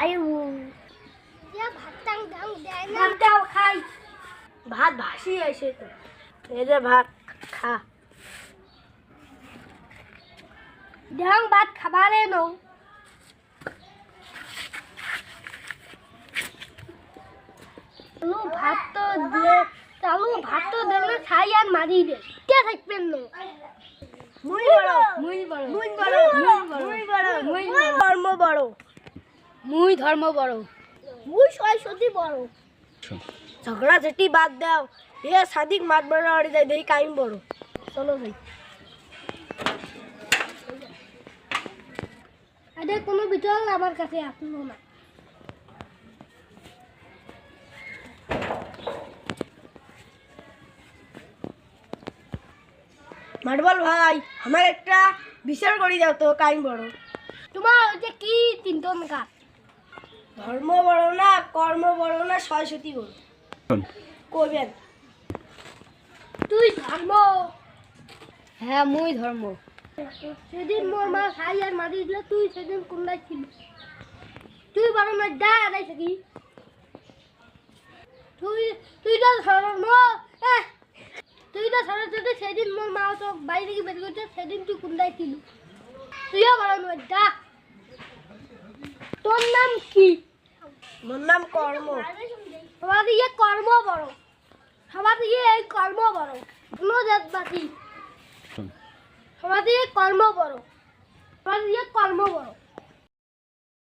আয়ু ভাতটাও খাই। ভাত ভাসি আসে তো, এই যে ভাত খা। দেখ ভাত খাবারে নও। ভাত তো দিয়ে চালু ভাত তো দিলে খাই আর মারি দে কে থাকবেন না। মুই বড় মুই বড় মুই বড় মুই বড় মুই ধর্ম বড় মুই ধর্ম বড় মুই সরস্বতী বড়। ঝগড়া ঝাঁটি বাদ দাও, এ সাদিক মাত বড় আড়ি যায় দেখি কাইম বড়। চলো ভাই, আরে কোনো বিটল আমার কাছে আসলো না। মার্বল ভাই, আমার একটা বিচার করে দাও তো কাইম বড়। তোমার ওইটা কি তিনটন কাজ? ধর্ম বড় না, কর্ম বড় না, সরস্বতী বড় কইবেন? তুই ধর্ম। হ্যাঁ মুই ধর্ম। সেদিন মোর মা খাই আর মারি দিল, তুই সেদিন কোনটাই ছিল? তুই বড় না যা আদাই থাকি। তুই তুই তো ধর্ম, তুই তো সরস্বতী। সেদিন মোর মা তো বাইরে গিয়ে বের করছে, সেদিন তুই কোনটাই ছিল? তুইও বড় নয় যা। তোর নাম কি? মোর নাম কর্ম। সবার ইয়ে কর্ম বড়, সবার ইয়ে এই কর্ম বড়, কোনো জাত বাতি। সবার ইয়ে কর্ম বড়, সবার ইয়ে কর্ম বড়।